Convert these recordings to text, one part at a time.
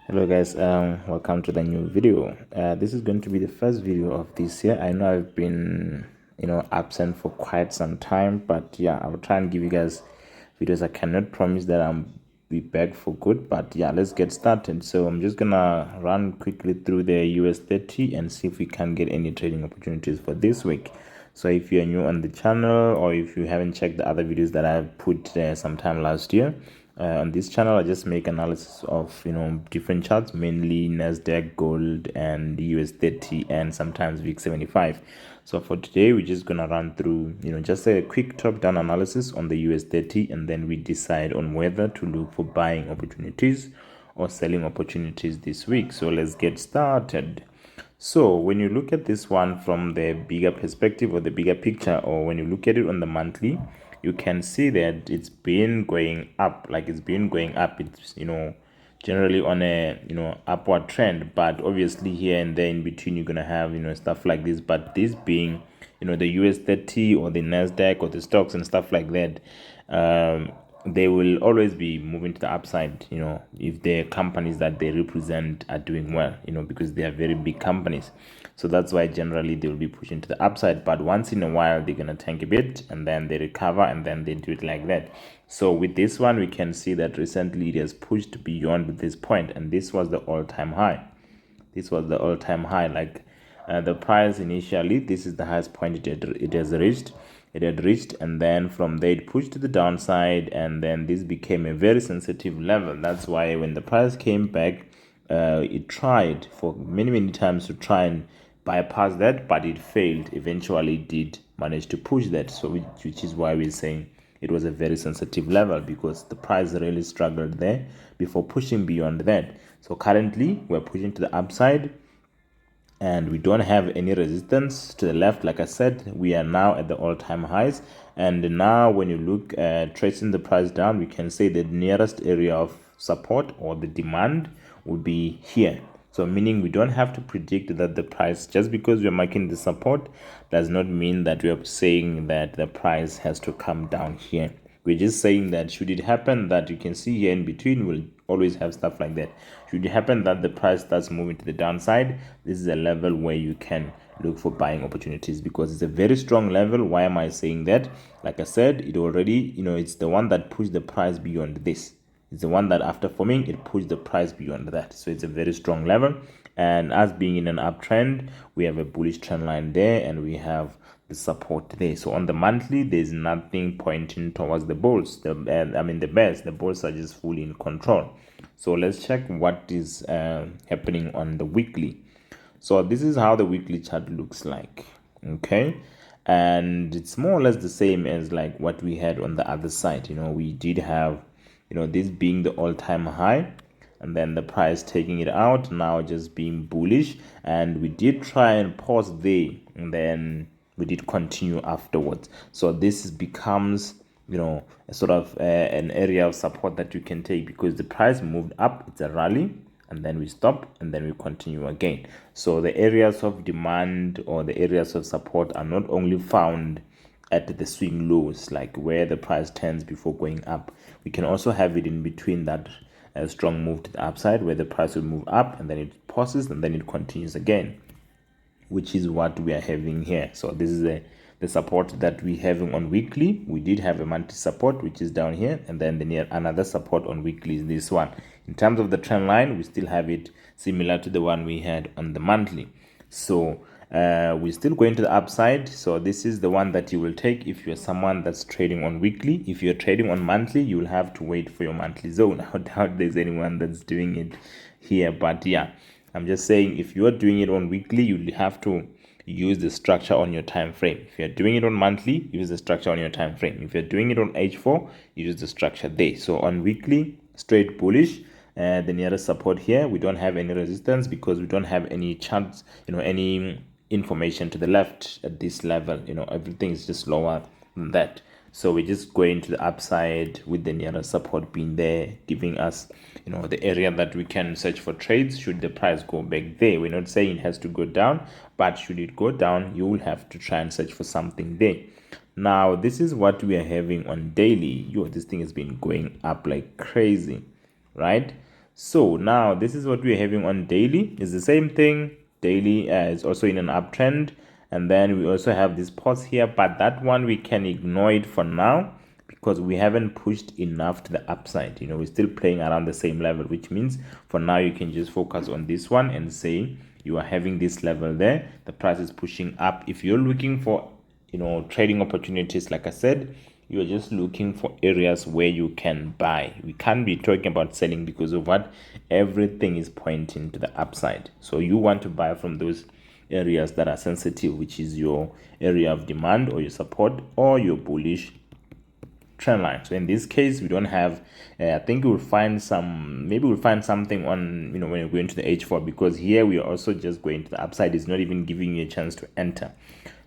Hello guys, welcome to the new video. This is going to be the first video of this year. I know I've been absent for quite some time, but yeah, I'll try and give you guys videos. I cannot promise that I'll be back for good, but yeah, let's get started. So I'm just gonna run quickly through the US30 and see if we can get any trading opportunities for this week. So if you're new on the channel, or if you haven't checked the other videos that I put sometime last year, on this channel I just make analysis of different charts, mainly Nasdaq, gold, and US30, and sometimes VIX75. So for today we're just gonna run through just a quick top down analysis on the US30, and then we decide on whether to look for buying opportunities or selling opportunities this week. So let's get started. So when you look at this one from the bigger perspective or the bigger picture, or when you look at it on the monthly, you can see that it's been going up. It's generally on a upward trend, but obviously here and there in between you're gonna have stuff like this. But this being the US30 or the Nasdaq or the stocks and stuff like that, they will always be moving to the upside, if the companies that they represent are doing well, because they are very big companies. So that's why generally they will be pushing to the upside, but once in a while they're going to tank a bit and then they recover and then they do it like that. So with this one, we can see that recently it has pushed beyond this point, and this was the all-time high. This was the all-time high. The price initially, this is the highest point it had reached, and then from there it pushed to the downside, and then this became a very sensitive level. That's why when the price came back, it tried for many times to try and bypass that, but it failed. Eventually it did manage to push that, so which is why we're saying it was a very sensitive level, because the price really struggled there before pushing beyond that. So currently we're pushing to the upside, and we don't have any resistance to the left. Like I said, we are now at the all-time highs, and now when you look at tracing the price down, we can say the nearest area of support or the demand would be here. So meaning we don't have to predict that the price, just because we're marking the support, does not mean that we are saying that the price has to come down here. We're just saying that should it happen that you can see here in between, we'll always have stuff like that. Should it happen that the price starts moving to the downside, this is a level where you can look for buying opportunities, because it's a very strong level. Why am I saying that? Like I said, it already, it's the one that pushed the price beyond this. It's the one that after forming, it pushed the price beyond that. So it's a very strong level. And as being in an uptrend, we have a bullish trend line there, and we have the support there. So on the monthly, there's nothing pointing towards the bulls. The bears. The bulls are just fully in control. So let's check what is happening on the weekly. So this is how the weekly chart looks like. Okay, and it's more or less the same as like what we had on the other side. We did have this being the all-time high, and then the price taking it out, now just being bullish, and we did try and pause there, and then we did continue afterwards. So this becomes a sort of an area of support that you can take, because the price moved up, it's a rally, and then we stop and then we continue again. So the areas of demand or the areas of support are not only found at the swing lows, like where the price turns before going up. We can also have it in between that strong move to the upside, where the price will move up and then it pauses and then it continues again, which is what we are having here. So this is the support that we're having on weekly. We did have a monthly support, which is down here, and then another support on weekly is this one. In terms of the trend line, we still have it similar to the one we had on the monthly. So we're still going to the upside. So this is the one that you will take if you're someone that's trading on weekly. If you're trading on monthly, you will have to wait for your monthly zone. I doubt there's anyone that's doing it here, but yeah, I'm just saying if you're doing it on weekly, you'll have to use the structure on your time frame. If you're doing it on monthly, use the structure on your time frame. If you're doing it on H4, use the structure there. So on weekly, straight bullish. The nearest support here, we don't have any resistance, because we don't have any charts, any information to the left at this level. Everything is just lower than that. So we're just going to the upside with the nearest support being there, giving us the area that we can search for trades should the price go back there. We're not saying it has to go down, but should it go down, you will have to try and search for something there. Now this is what we are having on daily. This thing has been going up like crazy, right? So now this is what we're having on daily. It's the same thing. Daily is also in an uptrend, and then we also have this pause here, but that one we can ignore it for now because we haven't pushed enough to the upside. We're still playing around the same level, which means for now you can just focus on this one and say you are having this level there. The price is pushing up. If you're looking for trading opportunities, like I said, you're just looking for areas where you can buy. We can't be talking about selling because of what? Everything is pointing to the upside. So you want to buy from those areas that are sensitive, which is your area of demand or your support or your bullish trend line. So in this case, we don't have I think we'll find something on when you're going to the H4, because here we are also just going to the upside. It's not even giving you a chance to enter.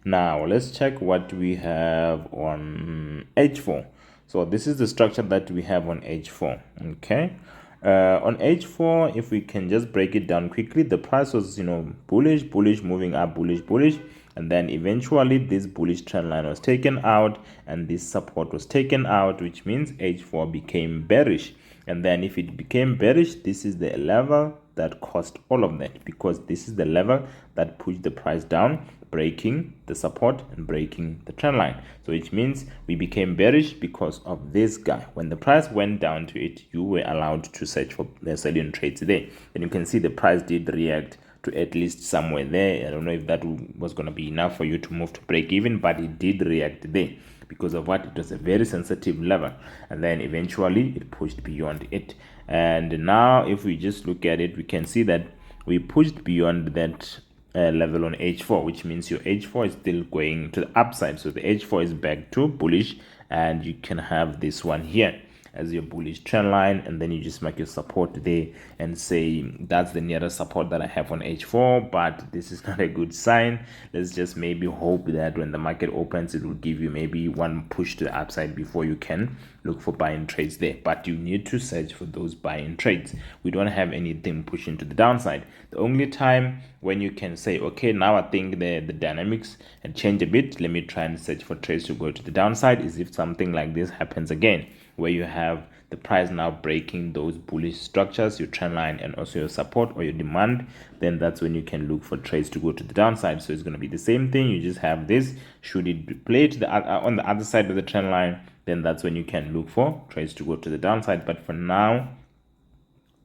Now let's check what we have on H4. So this is the structure that we have on H4. Okay, on H4, if we can just break it down quickly, the price was bullish, moving up, bullish, and then eventually this bullish trend line was taken out and this support was taken out, which means H4 became bearish. And then if it became bearish, this is the level that caused all of that, because this is the level that pushed the price down, breaking the support and breaking the trend line. So which means we became bearish because of this guy. When the price went down to it, you were allowed to search for the selling trades there, and you can see the price did react to at least somewhere there. I don't know if that was going to be enough for you to move to break even, but it did react there because of what? It was a very sensitive level, and then eventually it pushed beyond it. And now if we just look at it, we can see that we pushed beyond that level on H4, which means your H4 is still going to the upside. So the H4 is back to bullish, and you can have this one here as your bullish trend line, and then you just make your support there and say that's the nearest support that I have on H4, but this is not a good sign. Let's just maybe hope that when the market opens, it will give you maybe one push to the upside before you can look for buying trades there. But you need to search for those buying trades. We don't have anything pushing to the downside. The only time when you can say, okay, now I think the dynamics had changed a bit, let me try and search for trades to go to the downside, is if something like this happens again, where you have the price now breaking those bullish structures, your trend line, and also your support or your demand, then that's when you can look for trades to go to the downside. So it's going to be the same thing. You just have this. Should it play to the on the other side of the trend line, then that's when you can look for trades to go to the downside. But for now,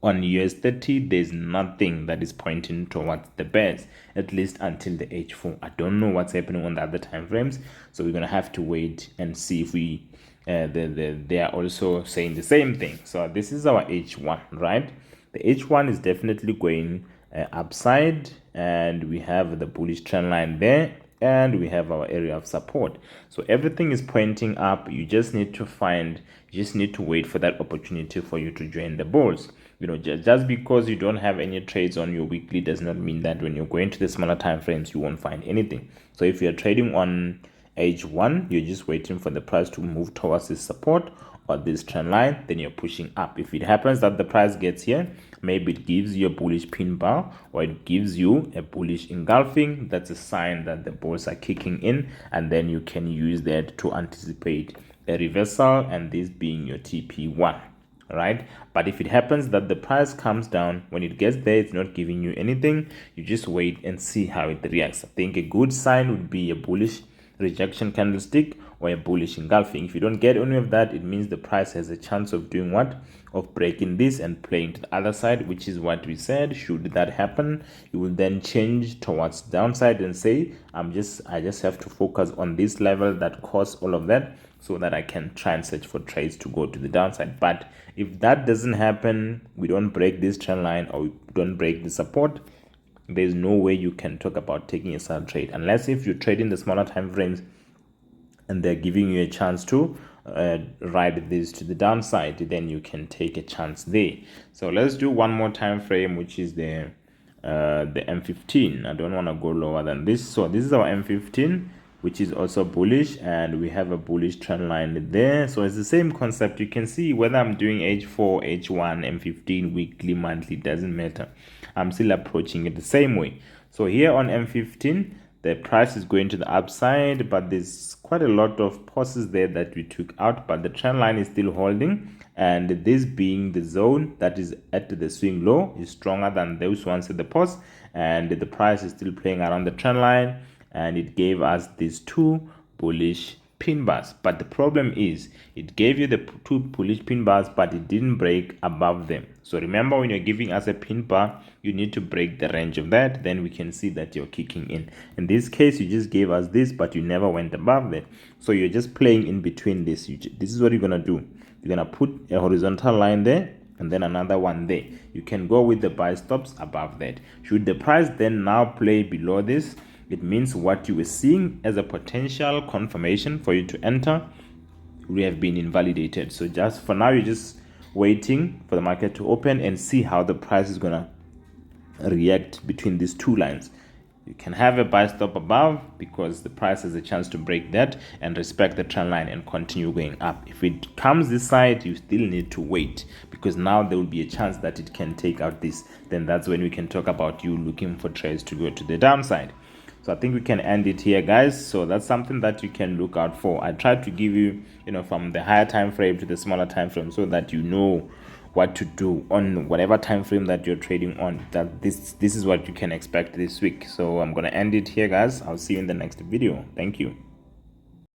on US30, there's nothing that is pointing towards the bears, at least until the H4. I don't know what's happening on the other time frames, so we're gonna have to wait and see if we they are also saying the same thing. So this is our H1, right? The H1 is definitely going upside, and we have the bullish trend line there, and we have our area of support. So everything is pointing up. You just need to wait for that opportunity for you to join the bulls. Just because you don't have any trades on your weekly does not mean that when you're going to the smaller time frames you won't find anything. So if you're trading on H1, you're just waiting for the price to move towards this support or this trend line, then you're pushing up. If it happens that the price gets here, maybe it gives you a bullish pin bar or it gives you a bullish engulfing. That's a sign that the bulls are kicking in, and then you can use that to anticipate a reversal, and this being your TP1. Right? But if it happens that the price comes down, when it gets there, it's not giving you anything, you just wait and see how it reacts. I think a good sign would be a bullish rejection candlestick or a bullish engulfing. If you don't get any of that, it means the price has a chance of doing what? Of breaking this and playing to the other side, which is what we said. Should that happen, you will then change towards downside and say, I just have to focus on this level that caused all of that, so that I can try and search for trades to go to the downside. But if that doesn't happen, we don't break this trend line or we don't break the support, there's no way you can talk about taking a sell trade, unless if you're trading the smaller time frames and they're giving you a chance to ride this to the downside, then you can take a chance there. So let's do one more time frame, which is the M15. I don't want to go lower than this. So this is our M15, which is also bullish, and we have a bullish trend line there. So it's the same concept. You can see whether I'm doing H4, H1, M15, weekly, monthly, doesn't matter. I'm still approaching it the same way. So here on M15, the price is going to the upside, but there's quite a lot of pauses there that we took out, but the trend line is still holding, and this being the zone that is at the swing low is stronger than those ones at the pause, and the price is still playing around the trend line, and it gave us these two bullish pin bars. But the problem is it gave you the two bullish pin bars, but it didn't break above them. So remember, when you're giving us a pin bar, you need to break the range of that, then we can see that you're kicking in this case. You just gave us this, but you never went above that, so you're just playing in between this. This is what you're gonna do. You're gonna put a horizontal line there and then another one there. You can go with the buy stops above that. Should the price then now play below this, it means what you were seeing as a potential confirmation for you to enter we have been invalidated. So just for now, you're just waiting for the market to open and see how the price is gonna react between these two lines. You can have a buy stop above because the price has a chance to break that and respect the trend line and continue going up. If it comes this side, you still need to wait because now there will be a chance that it can take out this. Then that's when we can talk about you looking for trades to go to the downside. So I think we can end it here, guys. So that's something that you can look out for. I tried to give you, from the higher time frame to the smaller time frame, so that you know what to do on whatever time frame that you're trading on. That this is what you can expect this week. So I'm gonna end it here, guys. I'll see you in the next video. Thank you.